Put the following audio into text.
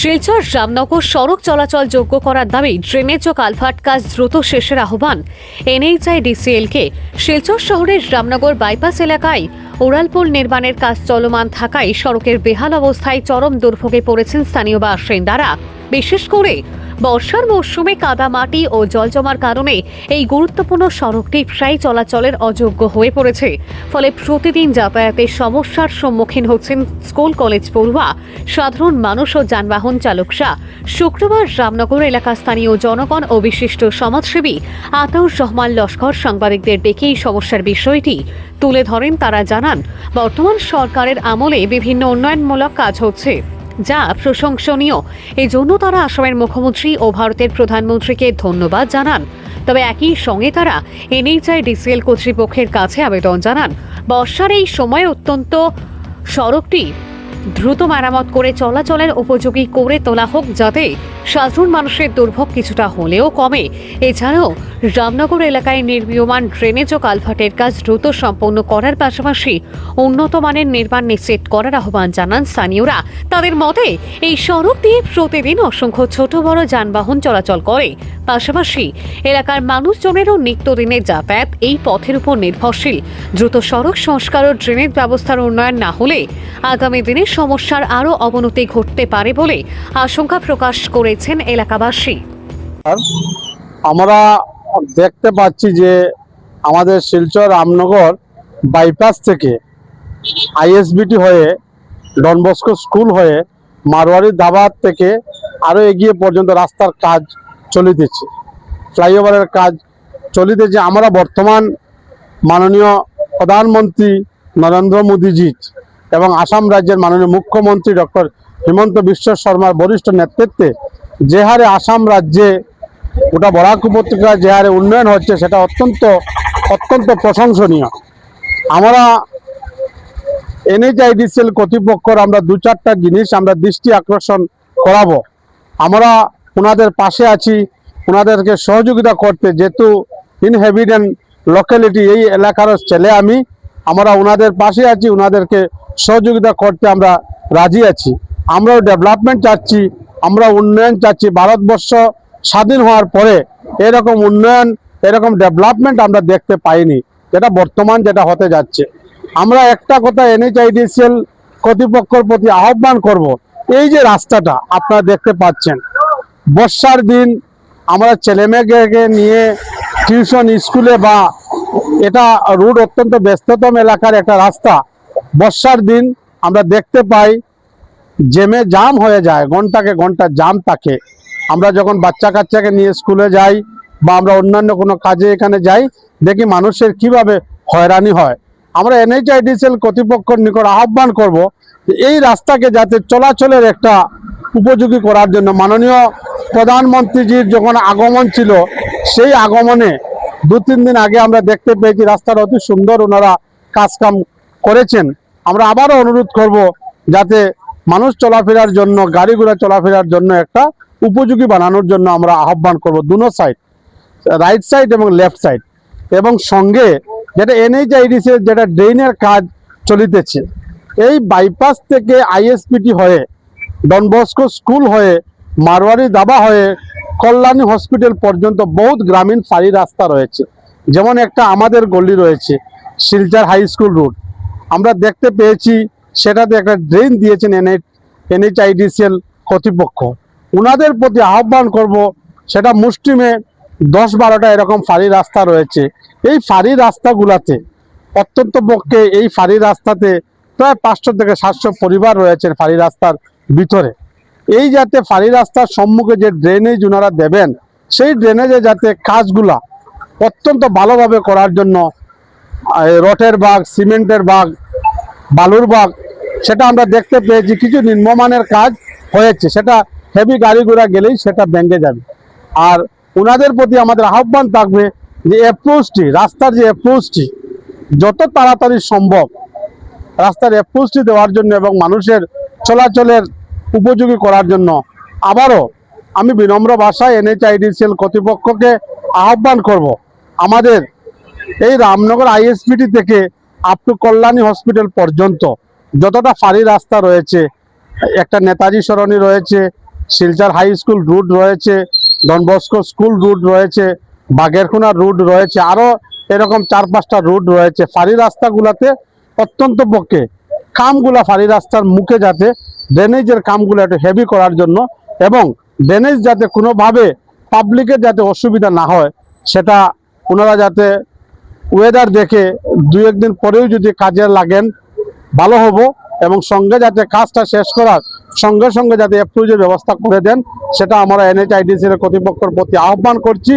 শিলচর রামনগর সড়ক চলাচল যোগ্য করার দাবি ড্রেনেজ ও কালভার্ট কাজ দ্রুত শেষের আহ্বান NHIDCL-কে। শিলচর শহরের রামনগর বাইপাস এলাকায় উড়ালপুল নির্মাণের কাজ চলমান থাকায় সড়কের বেহাল অবস্থায় চরম দুর্ভোগে পড়েছেন স্থানীয় বাসিন্দারা। বিশেষ করে বর্ষার মৌসুমে কাদা মাটি ও জল জমার কারণে এই গুরুত্বপূর্ণ সড়কটি প্রায় চলাচলের অযোগ্য হয়ে পড়েছে। ফলে প্রতিদিন যাতায়াতের সমস্যার সম্মুখীন হচ্ছেন স্কুল কলেজ পড়ুয়া, সাধারণ মানুষ ও যানবাহন চালকরা। শুক্রবার রামনগর এলাকার স্থানীয় জনগণ ও বিশিষ্ট সমাজসেবী আতাউর রহমান লস্কর সাংবাদিকদের ডেকে এই সমস্যার বিষয়টি তুলে ধরেন। তারা জানান, বর্তমান সরকারের আমলে বিভিন্ন উন্নয়নমূলক কাজ হচ্ছে, যা প্রশংসনীয়। এই জন্য তারা আসামের মুখ্যমন্ত্রী ও ভারতের প্রধানমন্ত্রীকে ধন্যবাদ জানান। তবে একই সঙ্গে তারা NHIDCL কর্তৃপক্ষের কাছে আবেদন জানান, বর্ষার এই সময় অত্যন্ত সড়কটি দ্রুত মেরামত করে চলাচলের উপযোগী করে তোলা হোক, যাতে সাধারণ মানুষের দুর্ভোগ কিছুটা হলেও কমে। এছাড়াও রামনগর এলাকায় নির্মীয়মান ড্রেনেজ ও কালভার্টের কাজ দ্রুত সম্পন্ন করার পাশাপাশি উন্নত মানের নির্মাণ নিশ্চিত করার আহ্বান জানান স্থানীয়রা। তাদের মতে, এই সড়ক দিয়ে প্রতিদিন অসংখ্য ছোট বড় যানবাহন চলাচল করে, পাশাপাশি এলাকার মানুষজনেরও নিত্যদিনের যাতায়াত এই পথের উপর নির্ভরশীল। দ্রুত সড়ক সংস্কার ও ড্রেনেজ ব্যবস্থার উন্নয়ন না হলে আগামী দিনে সমস্যার আরও অবনতি ঘটতে পারে বলে আশঙ্কা প্রকাশ করেছেন এলাকাবাসী। আমরা দেখতে পাচ্ছি যে আমাদের শিলচর রামনগর বাইপাস থেকে ISBT হয়ে ডন বস্কো স্কুল হয়ে মারওয়ারি দাবাত থেকে আরও এগিয়ে পর্যন্ত রাস্তার কাজ চলিতেছে, ফ্লাইওভারের কাজ চলিতেছে। আমরা বর্তমান মাননীয় প্রধানমন্ত্রী নরেন্দ্র মোদীজি এবং আসাম রাজ্যের মাননীয় মুখ্যমন্ত্রী ডক্টর হিমন্ত বিশ্ব শর্মার বরিষ্ঠ নেতৃত্বে যে হারে আসাম রাজ্যে গোটা বরাক উপত্যকা যে হারে উন্নয়ন হচ্ছে, সেটা অত্যন্ত প্রশংসনীয়। আমরা NHIDCL কর্তৃপক্ষর আমরা দু চারটা জিনিস আমরা দৃষ্টি আকর্ষণ করাবো। আমরা ওনাদের পাশে আছি, ওনাদেরকে সহযোগিতা করতে, যেহেতু ইনহ্যাবিটেন্ট লোকালিটি এই এলাকার ছেলে আমরা ওনাদের পাশে আছি, ওনাদেরকে সহযোগিতা করতে আমরা রাজি আছি। আমরাও ডেভেলপমেন্ট চাচ্ছি, আমরা উন্নয়ন চাচ্ছি। ভারতবর্ষ স্বাধীন হওয়ার পরে এরকম উন্নয়ন, এরকম ডেভেলপমেন্ট আমরা দেখতে পাইনি, যেটা হতে যাচ্ছে। আমরা একটা কথা NHIDCL কর্তৃপক্ষের প্রতি আহ্বান করব, এই যে রাস্তাটা আপনারা দেখতে পাচ্ছেন, বর্ষার দিন আমরা ছেলেমেয়েকে নিয়ে টিউশন স্কুলে বা এটা রোড অত্যন্ত ব্যস্ততম এলাকার একটা রাস্তা, বর্ষার দিন আমরা দেখতে পাই জাম হয়ে যায়, ঘন্টাকে ঘন্টা জাম থাকে। আমরা যখন বাচ্চা কাচ্চাকে নিয়ে স্কুলে যাই বা আমরা অন্যান্য কোনো কাজে এখানে যাই, দেখি মানুষের কিভাবে হয়রানি হয়। আমরা NHIDCL কর্তৃপক্ষের নিকট আহ্বান করব যে এই রাস্তাকে যাতে চলাচলের একটা উপযোগী করার জন্য, মাননীয় প্রধানমন্ত্রীজির যখন আগমন ছিল, সেই আগমনে 2-3 দিন আগে আমরা দেখতে পেয়েছি রাস্তার অতি সুন্দর ওনারা কাজকাম করেছেন। আমরা আবারও অনুরোধ করব যাতে মানুষ চলাফেরার জন্য, গাড়ি ঘোড়া চলাফেরার জন্য একটা উপযোগী বানানোর জন্য আমরা আহ্বান করব, দুনো সাইড, রাইট সাইড এবং লেফট সাইড। এবং সঙ্গে যেটা NHIDCL যেটা ড্রেনের কাজ চলিতেছে, এই বাইপাস থেকে ISBT হয়ে ডন বস্কো স্কুল হয়ে মারওয়ারি দাবা হয়ে কল্যাণী হসপিটাল পর্যন্ত বহুত গ্রামীণ সারি রাস্তা রয়েছে। যেমন একটা আমাদের গলি রয়েছে শিলচর হাই স্কুল রোড, আমরা দেখতে পেয়েছি সেটাতে একটা ড্রেন দিয়েছেন NHIDCL কর্তৃপক্ষ। ওনাদের প্রতি আহ্বান করব, সেটা মুষ্টিমে 10-12টা এরকম ফাঁড়ি রাস্তা রয়েছে। এই ফাঁড়ি রাস্তাগুলাতে অত্যন্ত পক্ষে এই ফাঁড়ি রাস্তাতে প্রায় 500 থেকে 700 পরিবার রয়েছে ফাঁড়ি রাস্তার ভিতরে। এই যাতে ফাঁড়ি রাস্তার সম্মুখে যে ড্রেনেজ ওনারা দেবেন, সেই ড্রেনেজে যাতে কাজগুলা অত্যন্ত ভালোভাবে করার জন্য রটের বাগ, সিমেন্টের বাগ, বালুর বাগ, সেটা আমরা দেখতে পেয়েছি কিছু নিম্নমানের কাজ হয়েছে, সেটা হেভি গাড়ি ঘোড়া গেলেই সেটা ভেঙে যাবে। আর ওনাদের প্রতি আমাদের আহ্বান থাকবে যে অ্যাপ্রোচটি, রাস্তার যে অ্যাপ্রোচটি যত তাড়াতাড়ি সম্ভব রাস্তার অ্যাপ্রোচটি দেওয়ার জন্য এবং মানুষের চলাচলের উপযোগী করার জন্য আবারও আমি বিনম্র ভাষায় NHIDCL কর্তৃপক্ষকে আহ্বান করব, আমাদের এই রামনগর ISBT থেকে আপ টু কল্যাণী হসপিটাল পর্যন্ত যতটা ফাঁড়ি রাস্তা রয়েছে, একটা নেতাজি সরণি রয়েছে, শিলচর হাই স্কুল রুট রয়েছে, ডন বস্কো স্কুল রুট রয়েছে, বাগেরখোনা রুট রয়েছে, আরও এরকম 4-5টা রুট রয়েছে। ফাঁড়ি রাস্তাগুলোতে অত্যন্ত পক্ষে কামগুলা ফাঁড়ি রাস্তার মুখে যাতে ড্রেনেজের কামগুলো একটু হেভি করার জন্য, এবং ড্রেনেজ যাতে কোনোভাবে পাবলিকের যাতে অসুবিধা না হয়, সেটা ওনারা যাতে ওয়েদার দেখে 2-1 দিন পরেও যদি কাজে লাগেন ভালো হবো, এবং সঙ্গে যাতে কাজটা শেষ করার সঙ্গে সঙ্গে যাতে অ্যাপ্রুভের ব্যবস্থা করে দেন, সেটা আমরা NHIDC এর কর্তৃপক্ষের প্রতি আহ্বান করছি।